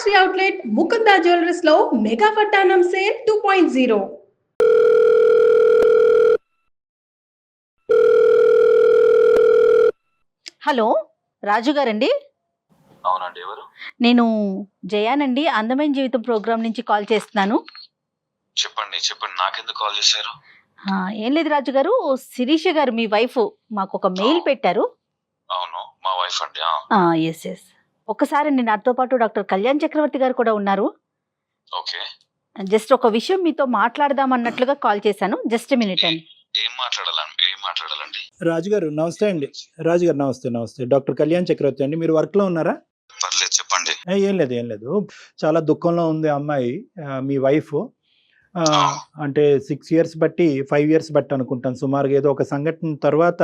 Fancy outlet Mukunda jewellers లో mega వడ్డానం sale 2.0. Hello రాజు గారండి. అవునండి, ఎవరు? నేను జయానండి, అందమైన జీవితం ప్రోగ్రామ్ నుంచి కాల్ చేస్తున్నాను. చెప్పండి. నాకెందుకు కాల్ చేశారు? ఏం లేదు రాజు గారు, శిరీష గారు మీ వైఫ్ మాకు ఒక మెయిల్ పెట్టారు. అవును, మా వైఫ్ అండి. Yes yes. ఒక్కసారండి, నాతో పాటు డాక్టర్ కళ్యాణ్ చక్రవర్తి గారు కూడా ఉన్నారు. ఓకే. జస్ట్ ఒక విషయం మీతో మాట్లాడదాం అన్నట్లుగా కాల్ చేశాను. జస్ట్ మినిట్ అండి. ఏం మాట్లాడాలండి? రాజుగారు నమస్తే అండి. రాజుగారు నమస్తే. డాక్టర్ కళ్యాణ్ చక్రవర్తి అండి. మీరు వర్క్లో ఉన్నారా? పర్లేదు, చెప్పండి. ఏం లేదు. చాలా దుఃఖంలో ఉంది అమ్మాయి, మీ వైఫ్. అంటే 6 years బట్టి 5 years బట్టి అనుకుంటాను సుమారుగా. ఏదో ఒక సంఘటన తర్వాత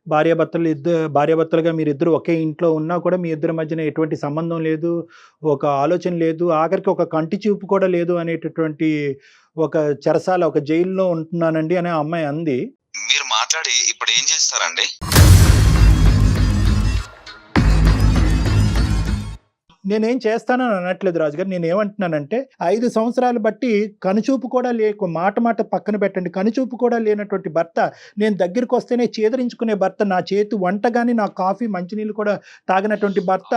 భార్యాభర్తలుగా మీరిద్దరు ఒకే ఇంట్లో ఉన్నా కూడా మీ ఇద్దరి మధ్యన ఎటువంటి సంబంధం లేదు, ఒక ఆలోచన లేదు, ఆఖరికి ఒక కంటి చూపు కూడా లేదు అనేటటువంటి ఒక చెరసాల, ఒక జైల్లో ఉంటున్నానండి అనే అమ్మాయి అంది. మీరు మాట్లాడి ఇప్పుడు ఏం చేస్తారండి? నేనేం చేస్తానని అనట్లేదు రాజుగారు. నేను ఏమంటున్నానంటే 5 సంవత్సరాలు బట్టి కనుచూపు కూడా మాట పక్కన పెట్టండి, కనుచూపు కూడా లేనటువంటి భర్త, నేను దగ్గరికి వస్తేనే చేదరించుకునే భర్త, నా చేతి వంట కానీ నా కాఫీ మంచినీళ్ళు కూడా తాగినటువంటి భర్త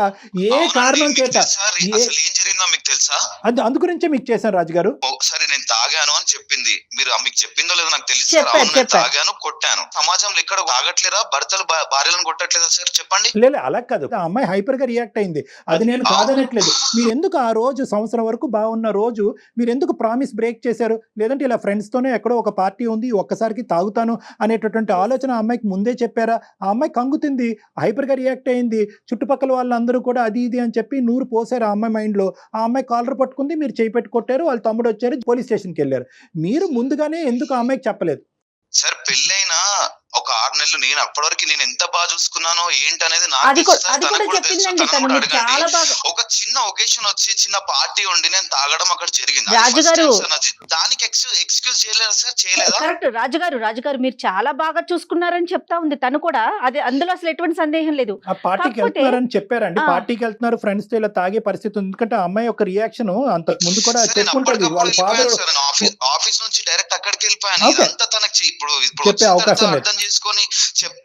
ఏ కారణం చేత ఏం జరిగిందో మీకు తెలుసా? అందు గురించే మీకు చేశాను రాజుగారు. ఒకసారి నేను తాగాను అని చెప్పింది, మీరు మీకు చెప్పిందో లేదో నాకు తెలియదు. చెప్పారు. తాగాను, కొట్టాను. సమాజంలో ఎక్కడ తాగట్లేరా? భర్తలు భార్యలను కొట్టట్లేదా సార్? చెప్పండి. లేదు అలా కాదు, ఆ అమ్మాయి హైపర్ గా రియాక్ట్ అయింది. అది నేను కాదనట్లేదు. మీరు ఎందుకు ఆ రోజు సంవత్సరం వరకు బాగున్న రోజు మీరు ఎందుకు ప్రామిస్ బ్రేక్ చేశారు? లేదంటే ఇలా ఫ్రెండ్స్ తోనే ఎక్కడో ఒక పార్టీ ఉంది, ఒక్కసారికి తాగుతాను అనేటటువంటి ఆలోచన ఆ అమ్మాయికి ముందే చెప్పారా? ఆ అమ్మాయి కంగుతుంది, హైపర్ గా రియాక్ట్ అయింది. చుట్టుపక్కల వాళ్ళందరూ కూడా అది ఇది అని చెప్పి నూరు పోసారు ఆ అమ్మాయి మైండ్ లో. ఆ అమ్మాయి కాలర్ పట్టుకుంది, మీరు చేయి పెట్టి కొట్టారు, వాళ్ళ తమ్ముడు వచ్చారు, పోలీస్ స్టేషన్కి వెళ్ళారు. మీరు ముందుగానే ఎందుకు ఆ అమ్మాయికి చెప్పలేదు? సార్, పెళ్ళైనా ఒక 6 నెలలు నేను అప్పటివరకు నేను ఎంత బాగా చూసుకున్నాను ఏంటనేది అది కూడా చెప్పిందండి తను. మీరు చాలా బాగా ఒక చిన్న ఒకేషన్ వచ్చి చిన్న పార్టీ ఉండి నేను తాగడం అక్కడ జరిగింది. రాజుగారు దానికి ఎక్స్క్యూజ్ చేయలేదా సార్? చేయలేదా? కరెక్ట్ రాజుగారు మీరు చాలా బాగా చూసుకున్నారని చెప్తా ఉంది తను కూడా. అదే, అందులో అసలు ఎటువంటి సందేహం లేదు. ఆ పార్టీకి వెళ్తున్నారని చెప్పారండి. పార్టీకి వెళ్తున్నారు ఫ్రెండ్స్ తో, ఇలా తాగే పరిస్థితి ఉంది. ఎందుకంటే ఆ అమ్మాయి ఒక రియాక్షన్ అంతకు ముందు కూడా చెప్పుకుంటుంది. వాళ్ళ ఫాదర్ ఆఫీస్ నుంచి డైరెక్ట్ అక్కడికి వెళ్ళిపోయాను. ఇదంతా తనకి ఇప్పుడు చెప్పే అవకాశం లేదు. అర్థం చేసుకొని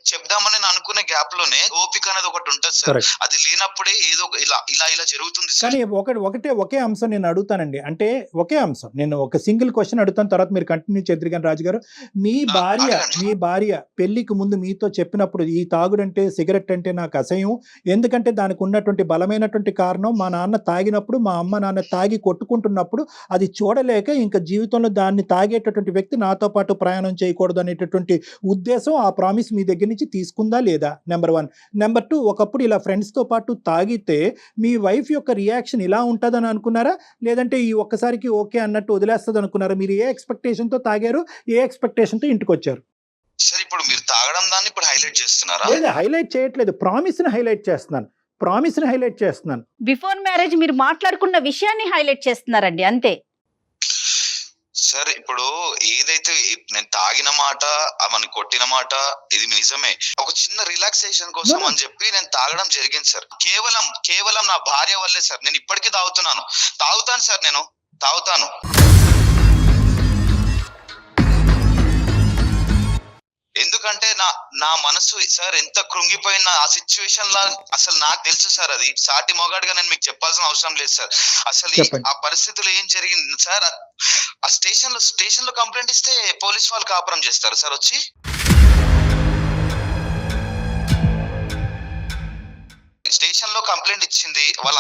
చెప్దామని నేను అనుకునే గ్యాప్ లోనే ఓపిక అనేది ఒకటి ఉంటుంది సార్. అది లేనప్పుడే ఏదో ఇలా జరుగుతుంది. కానీ ఒకే అంశం నేను అడుగుతానండి. అంటే ఒకే అంశం, నేను ఒక సింగిల్ క్వశ్చన్ అడుగుతాను, తర్వాత మీరు కంటిన్యూ చేద్దరు కానీ రాజుగారు. మీ భార్య పెళ్లికి ముందు మీతో చెప్పినప్పుడు ఈ తాగుడంటే, సిగరెట్ అంటే నాకు అసహ్యం, ఎందుకంటే దానికి ఉన్నటువంటి బలమైనటువంటి కారణం మా నాన్న తాగినప్పుడు, మా అమ్మ నాన్న తాగి కొట్టుకుంటున్నప్పుడు అది చూడలేక ఇంకా జీవితంలో దాన్ని తాగేటటువంటి వ్యక్తి నాతో పాటు ప్రయాణం చేయకూడదు అనేటటువంటి ఉద్దేశం, ఆ ప్రామిస్ మీ దగ్గర నుంచి తీసుకుందా లేదా? నెంబర్ 1. నెంబర్ 2, ఒకప్పుడు ఇలా ఫ్రెండ్స్తో పాటు తాగితే మీ వైఫ్ యొక్క రియాక్షన్ ఇలా ఉంటుందని అనుకున్నారా? లేదంటే ఈ ఒక్కసారికి ఓకే అన్నట్టు వదిలేస్తుంది అనుకున్నారా? మీరు ఏ ఎక్స్పెక్టేషన్తో తాగారు, ఏ ఎక్స్పెక్టేషన్తో ఇంటికి వచ్చారు? సార్, ఇప్పుడు మీరు తాగడం దాన్ని ఇప్పుడు హైలైట్ చేస్తున్నారా? లేదు, హైలైట్ చేయట్లేదు, ప్రామిస్ని హైలైట్ చేస్తున్నాను. బిఫోర్ మ్యారేజ్ మీరు మాట్లాడుకున్న విషయాన్ని హైలైట్ చేస్తున్నారండి, అంతే. సార్, ఇప్పుడు ఏదైతే నేను తాగిన మాట, అవన్నీ కొట్టిన మాట, ఇది నిజమే. ఒక చిన్న రిలాక్సేషన్ కోసం అని చెప్పి నేను తాగడం జరిగింది సార్. కేవలం నా భార్య వల్లే సార్. నేను ఇప్పటికీ తాగుతాను సార్, నేను తాగుతాను. ఎందుకంటే నా మనసు సార్ ఎంత కృంగిపోయిన ఆ సిచ్యువేషన్ లా అసలు నాకు తెలుసు సార్. అది సాటి మొగాడిగా నేను మీకు చెప్పాల్సిన అవసరం లేదు సార్. అసలు ఆ పరిస్థితుల్లో ఏం జరిగింది సార్? ఆ స్టేషన్ లో కంప్లైంట్ ఇస్తే పోలీస్ వాళ్ళు కాపురం చేస్తారు సార్ వచ్చి. స్టేషన్ లో కంప్లైంట్ ఇచ్చింది, వాళ్ళ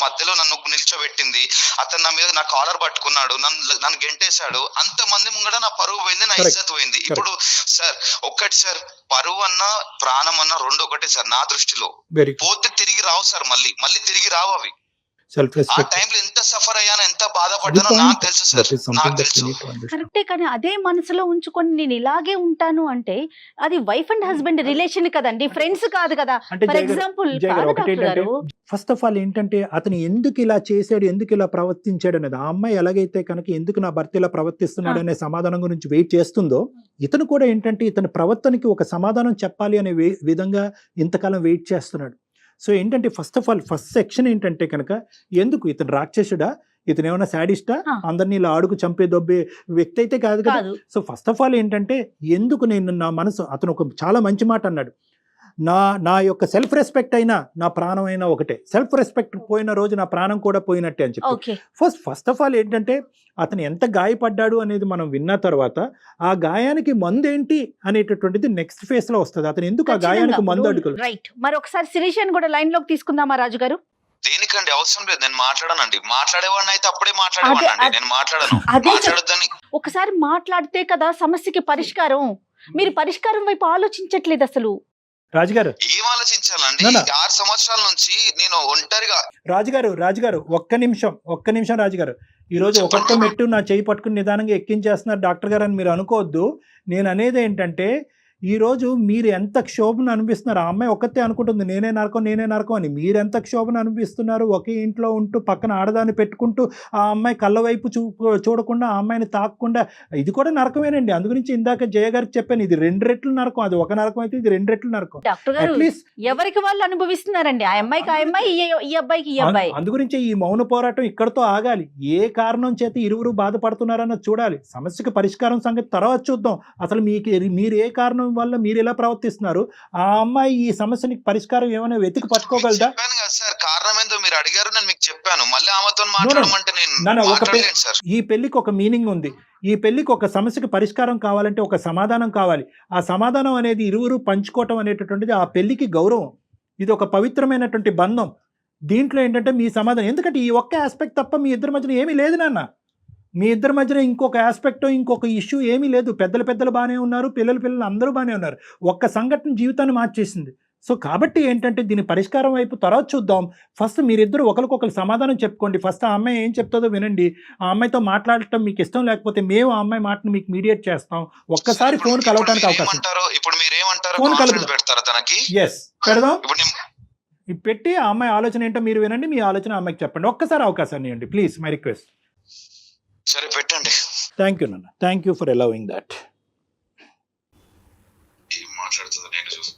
మధ్యలో నన్ను నిల్చోబెట్టింది. అతను నా మీద నా కాలర్ పట్టుకున్నాడు, నన్ను గెంటేశాడు. అంతమంది ముంగడ నా పరువు పోయింది, నా ఇజ్జత్ పోయింది. ఇప్పుడు సార్ ఒక్కటి సార్, పరువు అన్నా ప్రాణం అన్నా రెండు ఒకటే సార్ నా దృష్టిలో. పోతే తిరిగి రావు సార్, మళ్ళీ తిరిగి రావు అవి. ఆ టైంలో ఎంత సఫర్ అయ్యానో, ఎంత బాధపడ్డానో నాకు తెలుసు సార్, నాకు తెలుసు. కరెక్టే, కానీ అదే మనసులో ఉంచుకొని నేను ఇలాగే ఉంటాను అంటే అది వైఫ్ అండ్ హస్బెండ్ రిలేషన్ కదండి, ఫ్రెండ్స్ కాదు కదా. For example first of all ఏంటంటే అతను ఎందుకు ఇలా చేశాడు, ఎందుకు ఇలా ప్రవర్తించాడు అనేది, ఆ అమ్మాయి ఎలాగైతే కనుక ఎందుకు నా భర్త ఇలా ప్రవర్తిస్తున్నాడు అనే సమాధానం గురించి వెయిట్ చేస్తుందో, ఇతను కూడా ఏంటంటే ఇతని ప్రవర్తనకి ఒక సమాధానం చెప్పాలి అనే విధంగా ఇంతకాలం వెయిట్ చేస్తున్నాడు. సో ఏంటంటే ఫస్ట్ సెక్షన్ ఏంటంటే కనుక ఎందుకు ఇతను రాక్షసుడా, ఇతను ఏమైనా శాడిస్టా, ఆ. అందరినీ ఇలా అడుగు చంపే దొబ్బే వ్యక్తి అయితే కాదు కదా. కాదు. సో ఫస్ట్ ఆఫ్ ఆల్ ఏంటంటే ఎందుకు నేను నా మనసు, అతను ఒక చాలా మంచి మాట అన్నాడు, నా యొక్క సెల్ఫ్ రెస్పెక్ట్ అయినా నా ప్రాణం అయినా ఒకటే, సెల్ఫ్ రెస్పెక్ట్ పోయిన రోజు నా ప్రాణం కూడా పోయినట్టే అని చెప్పి. ఓకే. ఫస్ట్ ఆఫ్ ఆల్ ఏంటంటే అతను ఎంత గాయపడ్డాడు అనేది మనం విన్న తర్వాత ఆ గాయానికి మందు ఏంటి అనేటటువంటిది నెక్స్ట్ ఫేజ్ లో వస్తుంది. అతను ఎందుకు ఆ గాయానికి మందు అడుగులు. రైట్. మరి ఒకసారి శిరీషని కూడా లైన్ లోకి తీసుకుందామా రాజు గారు? దేనికండి అవసరం లేదు, నేను మాట్లాడనండి. మాట్లాడేవాడిని అయితే అప్పుడే మాట్లాడేవాడిని, నేను మాట్లాడను. అదే మాట్లాడొద్దని ఒకసారి మాట్లాడితే కదా సమస్యకి పరిష్కారం. మీరు పరిష్కారం వైపు ఆలోచించట్లేదు అసలు. రాజుగారు ఏం ఆలోచించాలండి? నాన్న. 6 సంవత్సరాల నుంచి నేను ఒంటరిగా. రాజుగారు ఒక్క నిమిషం రాజుగారు. ఈరోజు ఒక్కొక్క మెట్టు నా చేయి పట్టుకుని నిదానంగా ఎక్కించేస్తున్నారు డాక్టర్ గారు అని మీరు అనుకోవద్దు. నేను అనేది ఏంటంటే ఈరోజు మీరు ఎంత క్షోభను అనిపిస్తున్నారు. ఆ అమ్మాయి ఒక్కతే అనుకుంటుంది నేనే నరకం అని. మీరు ఎంత క్షోభను అనిపిస్తున్నారు. ఒకే ఇంట్లో ఉంటూ పక్కన ఆడదాన్ని పెట్టుకుంటూ ఆ అమ్మాయి కళ్ళ వైపు చూడకుండా ఆ అమ్మాయిని తాకకుండా, ఇది కూడా నరకమేనండి. అందుగురించి ఇందాక జయ గారికి చెప్పాను, ఇది 2 రెట్లు నరకం. అది ఒక నరకం అయితే ఇది 2 రెట్లు నరకం. డాక్టర్ గారు అట్లీస్ట్ ఎవరికి వాళ్ళు అనుభవిస్తున్నారండి. ఆ అమ్మాయికి ఆ అమ్మాయి, ఈ అబ్బాయికి ఈ అబ్బాయి. అందుగురించి ఈ మౌన పోరాటం ఇక్కడతో ఆగాలి. ఏ కారణం చేత ఇరువురు బాధపడుతున్నారన్నది చూడాలి. సమస్యకు పరిష్కారం సంగతి తర్వాత చూద్దాం. అసలు మీరు ఏ కారణం వల్ల మీరు ఎలా ప్రవర్తిస్తున్నారు, ఆ అమ్మాయి ఈ సమస్యకి పరిష్కారం ఏమైనా వెతికి పట్టుకోగలదా? చెప్పాను కదా సార్, కారణం ఏందో మీరు అడిగారు, నేను మీకు చెప్పాను. మళ్ళీ ఆమెతో మాట్లాడమంటే నేను ఒక మాట్లాడలేను సార్. ఈ పెళ్లికి ఒక మీనింగ్ ఉంది. ఈ పెళ్లికి ఒక సమస్యకి పరిష్కారం కావాలంటే ఒక సమాధానం కావాలి. ఆ సమాధానం అనేది ఇరువురు పంచుకోవటం అనేటటువంటిది ఆ పెళ్లికి గౌరవం. ఇది ఒక పవిత్రమైనటువంటి బంధం. దీంట్లో ఏంటంటే మీ సమాధానం, ఎందుకంటే ఈ ఒక్క ఆస్పెక్ట్ తప్ప మీ ఇద్దరి మధ్యన ఏమీ లేదు నాన్న. మీ ఇద్దరి మధ్యన ఇంకొక ఆస్పెక్ట్ ఇంకొక ఇష్యూ ఏమీ లేదు. పెద్దలు బాగానే ఉన్నారు, పిల్లలు అందరూ బాగానే ఉన్నారు. ఒక్క సంఘటన జీవితాన్ని మార్చేసింది. సో కాబట్టి ఏంటంటే దీని పరిష్కారం వైపు తర్వాత చూద్దాం. ఫస్ట్ మీరిద్దరు ఒకరికొకరు సమాధానం చెప్పుకోండి. ఫస్ట్ ఆ అమ్మాయి ఏం చెప్తుందో వినండి. ఆ అమ్మాయితో మాట్లాడటం మీకు ఇష్టం లేకపోతే మేము ఆ అమ్మాయి మాటను మీకు మీడియేట్ చేస్తాం. ఒక్కసారి ఫోన్ కలవటానికి అవకాశం. ఇప్పుడు మీరేమంటారు? ఫోన్ కాన్ఫరెన్స్ పెడతారా తనకి? ఎస్ పెడదాం. ఇప్పుడు పెట్టి ఆ అమ్మాయి ఆలోచన ఏంటో మీరు వినండి, మీ ఆలోచన ఆ అమ్మాయికి చెప్పండి. ఒక్కసారి అవకాశాన్ని ఇవ్వండి ప్లీజ్, మై రిక్వెస్ట్. సరే పెట్టండి. థ్యాంక్ యూ నాన్న, thank you for allowing that. ఏం మాట్లాడుతుందో నేను చూసి.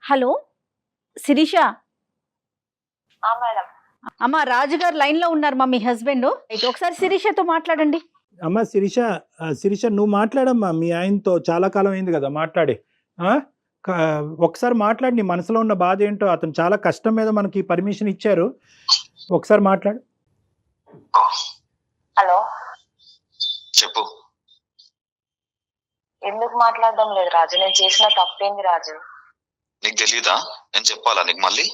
హలో శిరీష. మేడం. అమ్మ రాజుగారు లైన్ లో ఉన్నారు మా, మీ హస్బెండ్. ఒకసారి శిరీషతో మాట్లాడండి. అమ్మ శిరీష నువ్వు మాట్లాడమ్మా మీ ఆయనతో. చాలా కాలం అయింది కదా మాట్లాడి. ఒకసారి మాట్లాడి, నీ మనసులో ఉన్న బాధ ఏంటో. అతను చాలా కష్టం మీద మనకి పర్మిషన్ ఇచ్చారు. ఒకసారి మాట్లాడు. హలో, చెప్పు. ఎందుకు మాట్లాడడం లేదు రాజు? నేను చేసిన తప్పేంది రాజు? నీకు తెలీదా? నేను చెప్పాలా నీకు మళ్ళీ?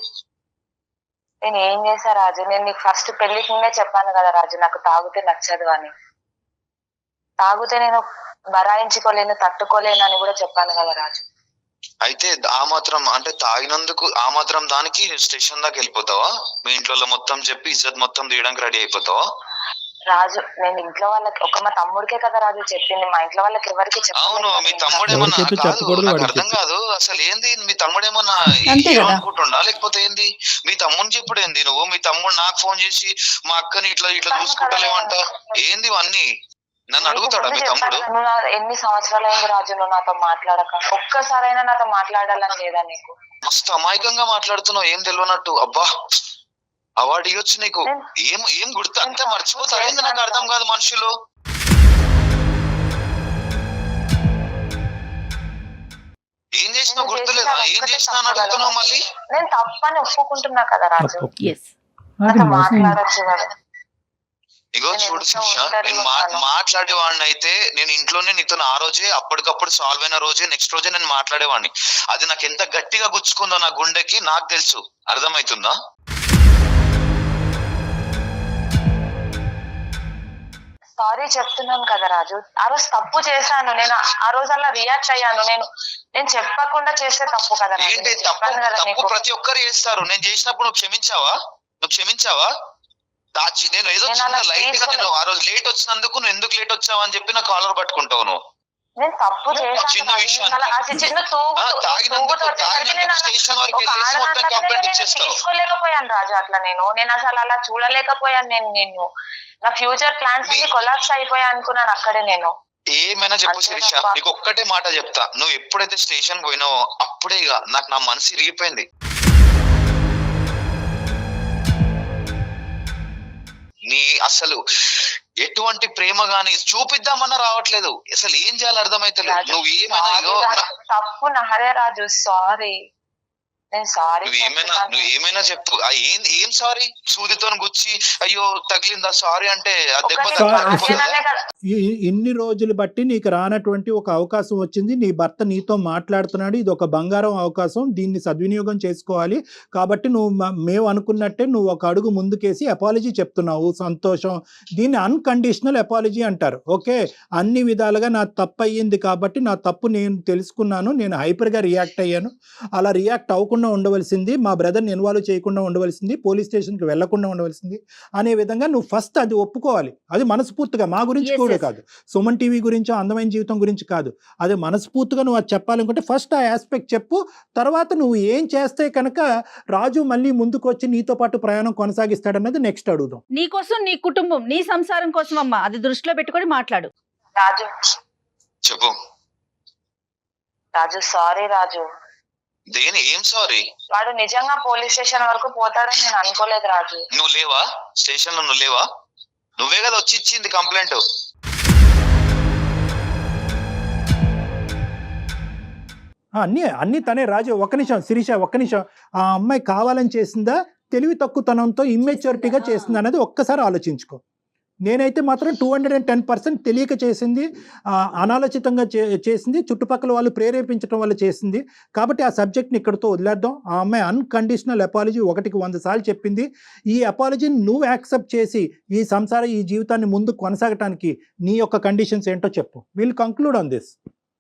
నేను ఏం చేశా రాజు? నేను నీకు ఫస్ట్ పెళ్లికి ముందే చెప్పాను కదా రాజు, నాకు తాగితే నచ్చదు అని. తాగితే నేను బరాయించుకోలేను, తట్టుకోలేను అని కూడా చెప్పాను కదా రాజు. అయితే ఆ మాత్రం అంటే తాగినందుకు ఆ మాత్రం దానికి స్టేషన్ దాకా వెళ్ళిపోతావా? మీ ఇంట్లో మొత్తం చెప్పి ఇజ్జత్ మొత్తం తీయడానికి రెడీ అయిపోతావా? రాజు నేను ఇంట్లో వాళ్ళకి, మా తమ్ముడికే కదా రాజు చెప్పింది, మా ఇంట్లో వాళ్ళకి ఎవరికి అవును, మీ తమ్ముడు ఏమన్నా నాకు అర్థం కాదు అసలు ఏంది. మీ తమ్ముడు ఏమన్నా అనుకుంటుండా లేకపోతే ఏంది? మీ తమ్ముడిని చెప్పుడు ఏంది నువ్వు? మీ తమ్ముడు నాకు ఫోన్ చేసి మా అక్కని ఇట్లా చూసుకుంటలేమంట ఏంది ఇవన్నీ? నన్ను అడుగుతాడా మీ తమ్ముడు? ఎన్ని సంవత్సరాలు అయింది రాజు నువ్వు నాతో మాట్లాడక? ఒక్కసారైనా నాతో మాట్లాడాలని లేదా నీకు? మస్తు అమాయకంగా మాట్లాడుతున్నావు, ఏం తెలియనట్టు. అబ్బా అవార్డు ఇవ్వచ్చు నీకు. ఏం గుర్తు అంతే మర్చిపోతారు ఏంది? నాకు అర్థం కాదు మనుషులు. ఏం చేసినా గుర్తులేదా? ఏం చేసినా అని అడుగుతున్నావు మళ్ళీ. నేను తప్పని ఒప్పుకుంటున్నా కదా రాజు, ఎస్ మాట్లాడచ్చు కదా. ఇగో చూడు శిక్ష, నేను మాట్లాడేవాడిని అయితే నేను ఇంట్లోనే నీతో ఆ రోజే అప్పటికప్పుడు సాల్వ్ అయిన రోజే నెక్స్ట్ రోజే నేను మాట్లాడేవాడిని. అది నాకు ఎంత గట్టిగా గుచ్చుకుందో నా గుండెకి నాకు తెలుసు. అర్థమవుతుందా? సారీ చెప్తున్నాను కదా రాజు, ఆ రోజు తప్పు చేశాను. నేను ఆ రోజు అలా రియాక్ట్ అయ్యాను. నేను చెప్పకుండా చేస్తే తప్పు కదా. ఏంటి తప్పు? ప్రతి ఒక్కరు చేస్తారు. నేను చేసినప్పుడు నువ్వు క్షమించావా? నేను ఏదో చిన్న లైట్ గా నేను ఆ రోజు లేట్ వచ్చినందుకు నువ్వు ఎందుకు లేట్ వచ్చావు అని చెప్పి నా కాలర్ పట్టుకుంటావు నువ్వు. నేను తప్పు చేశాను. చిన్న విషయం తీసుకోలేకపోయాను రాజు అట్లా. నేను అసలు అలా చూడలేకపోయాను. నేను నా ఫ్యూచర్ ప్లాన్స్ అన్ని కొలాప్స్ అయిపోయా అనుకున్నాను అక్కడే. నేను ఏమైనా చెప్పు శిరీష, నీకు ఒక్కటే మాట చెప్తా. నువ్వు ఎప్పుడైతే స్టేషన్ పోయినావో అప్పుడే ఇక నాకు నా మనసు ఇరిగిపోయింది. అసలు ఎటువంటి ప్రేమ గాని చూపిద్దామన్నా రావట్లేదు. అసలు ఏం చేయాలో అర్థమైతలేదు. రాజు, నువ్వు ఏమైనా ఇగో తప్పు నాదే రాజు, సారీ. నేను సారీ నువ్వు ఏమైనా చెప్పు. ఏం సారీ? సూదితో గుచ్చి అయ్యో తగిలిందా సారీ అంటే ఆ దెబ్బ ఇన్ని రోజులు బట్టి నీకు రానటువంటి ఒక అవకాశం వచ్చింది. నీ భర్త నీతో మాట్లాడుతున్నాడు. ఇది ఒక బంగారం అవకాశం, దీన్ని సద్వినియోగం చేసుకోవాలి. కాబట్టి మేము అనుకున్నట్టే నువ్వు ఒక అడుగు ముందుకేసి అపాలజీ చెప్తున్నావు, సంతోషం. దీన్ని అన్కండిషనల్ అపాలజీ అంటారు. ఓకే, అన్ని విధాలుగా నా తప్పు అయ్యింది కాబట్టి నా తప్పు నేను తెలుసుకున్నాను, నేను హైపర్గా రియాక్ట్ అయ్యాను, అలా రియాక్ట్ అవ్వకుండా ఉండవలసింది, మా బ్రదర్ని ఇన్వాల్వ్ చేయకుండా ఉండవలసింది, పోలీస్ స్టేషన్కి వెళ్లకుండా ఉండవలసింది అనే విధంగా నువ్వు ఫస్ట్ అది ఒప్పుకోవాలి. అది మనస్ఫూర్తిగా, మా గురించి కూడా కాదు, సుమన్ టీవీ గురించో అందమైన జీవితం గురించి కాదు, అది మనస్ఫూర్తిగా నువ్వు అది చెప్పాలనుకుంటే ఫస్ట్ ఆ ఆస్పెక్ట్ చెప్పు. తర్వాత నువ్వు ఏం చేస్తే కనుక రాజు మళ్ళీ ముందుకు వచ్చి నీతో పాటు ప్రయాణం కొనసాగిస్తాడన్నది నెక్స్ట్ అడుగుదాం. నీ కోసం, నీ కుటుంబం, నీ సంసారం కోసం అమ్మా, అది దృష్టిలో పెట్టుకొని మాట్లాడు. రాజు చెప్పు. రాజు సారీ రాజు. దేని ఏం సారీ? వాడు నిజంగా పోలీస్ స్టేషన్ వరకు పోతాడని నేను అనుకోలేదు రాజు. నువ్వు లేవా స్టేషన్ లో? నువ్వు లేవా? నువ్వే కదా వచ్చి ఇచ్చింది కంప్లైంట్. అన్ని తనే రాజు. ఒక్క నిమిషం శిరీష, ఒక్క నిమిషం. ఆ అమ్మాయి కావాలని చేసిందా, తెలివి తక్కువతనంతో ఇమ్మెచ్యూరిటీగా చేసిందా అనేది ఒక్కసారి ఆలోచించుకో. నేనైతే మాత్రం 210% తెలియక చేసింది, అనాలోచితంగా చేసింది, చుట్టుపక్కల వాళ్ళు ప్రేరేపించడం వల్ల చేసింది. కాబట్టి ఆ సబ్జెక్ట్ని ఇక్కడితో వదిలేద్దాం. ఆ అమ్మాయి అన్కండిషనల్ అపాలజీ 100 సార్లు చెప్పింది. ఈ అపాలజీని నువ్వు యాక్సెప్ట్ చేసి ఈ జీవితాన్ని ముందుకు కొనసాగటానికి నీ యొక్క కండిషన్స్ ఏంటో చెప్పు. Will conclude on this.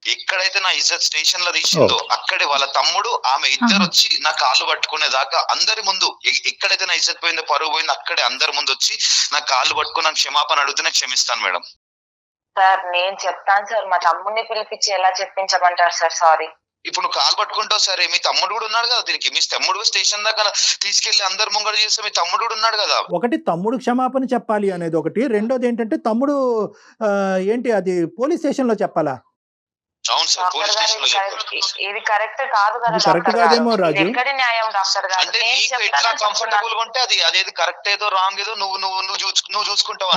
ఎక్కడైతే నా ఇజ్జత్ స్టేషన్ లో తీసిందో అక్కడే వాళ్ళ తమ్ముడు ఆమె ఇద్దరు వచ్చి నా కాళ్ళు పట్టుకునే దాకా అందరి ముందు, ఎక్కడైతే నా ఇజ్జత్ పోయిందో, పరువు పోయిందో, అక్కడే అందరి ముందు వచ్చి నా కాళ్ళు పట్టుకుని నాకు క్షమాపణ అడిగితే నేను క్షమిస్తాను మేడం. సార్ నేను చెప్తాను సార్, మా తమ్ముడిని పిలిపించి ఎలా చెప్పించమంటారు సార్? సారీ. ఇప్పుడు నువ్వు కాలు పట్టుకుంటావు సరే, మీ తమ్ముడు కూడా ఉన్నాడు కదా దీనికి. మీ తమ్ముడు స్టేషన్ దాకా తీసుకెళ్లి అందరు ముంగడు చేస్తే మీ తమ్ముడు కూడా ఉన్నాడు కదా. ఒకటి తమ్ముడు క్షమాపణ చెప్పాలి అనేది ఒకటి, రెండోది ఏంటంటే తమ్ముడు ఏంటి అది పోలీస్ స్టేషన్ లో చెప్పాలా? అవును సార్, పోలీస్ స్టేషన్ లో ఇది కరెక్ట్ కాదు కదా. కరెక్ట్ కాదేమో రాజు. ఎక్కడి న్యాయం డాక్టర్ గారు? అంటే నీకు ఎట్లా కంఫర్టబుల్ గా ఉంటే అదేది కరెక్ట్ ఏదో రాంగ్ ఏదో నువ్వు చూసుకుంటావు.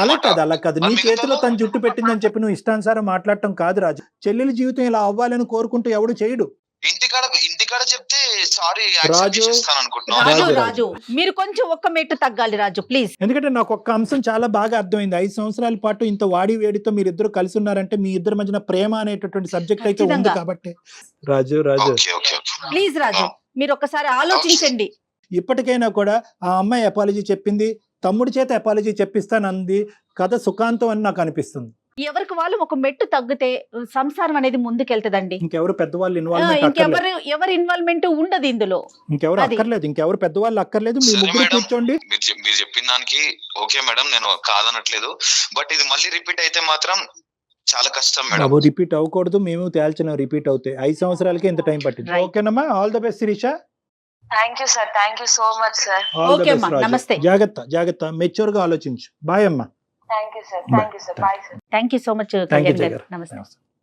అలా కాదు నీ చేతిలో తను జుట్టు పెట్టిందని చెప్పి నువ్వు ఇష్టానుసారం మాట్లాడటం కాదు రాజు. చెల్లెలి జీవితం ఇలా అవ్వాలని కోరుకుంటూ ఎవడు చేయడు. ఇంటికాడ చెప్తే సారీ రాజు మీరు కొంచెం ఒక్క మెట్టు తగ్గాలి రాజు ప్లీజ్. ఎందుకంటే నాకు ఒక్క అంశం చాలా బాగా అర్థమైంది. 5 సంవత్సరాల పాటు ఇంత వాడి వేడితో మీరు ఇద్దరు కలిసి ఉన్నారంటే మీ ఇద్దరి మధ్యన ప్రేమ అనేటటువంటి సబ్జెక్ట్ అయితే ఉంది కాబట్టి రాజు ప్లీజ్ రాజు మీరు ఒక్కసారి ఆలోచించండి. ఇప్పటికైనా కూడా ఆ అమ్మాయి అపాలజీ చెప్పింది, తమ్ముడి చేత అపాలజీ చెప్పిస్తానంది, కథ సుఖాంతం అని నాకు అనిపిస్తుంది. ఎవరికి వాళ్ళు ఒక మెట్టు తగ్గితే సంసారం అనేది ముందుకెళ్తదండి. ఇంకెవరు పెద్దవాళ్ళు ఎవరి ఇన్వాల్వ్మెంట్ ఉండదు ఇందులో. ఇంకెవరు అక్కర్లేదు, ఇంకెవరు పెద్దవాళ్ళు అక్కర్లేదు. మీ ముగ్గురు కూర్చోండి. మీరు చెప్పిన దానికి ఓకే మేడం, నేను కాదనట్లేదు. బట్ ఇది మళ్ళీ రిపీట్ అయితే మాత్రం చాలా కష్టం మేడం. రిపీట్ అవ్వకూడదు, మేము తేల్చిన రిపీట్ అవుతాయి. 5 సంవత్సరాలకే ఇంత టైం పట్టింది. ఓకేనమ్మా, all the best Shirisha. Thank you sir, thank you so much sir. నమస్తే. జాగ్రత్త, మెచ్యూర్ గా ఆలోచించు. బాయ్ అమ్మా. Thank you sir, thank you sir, bye sir. Thank you so much. నమస్తే.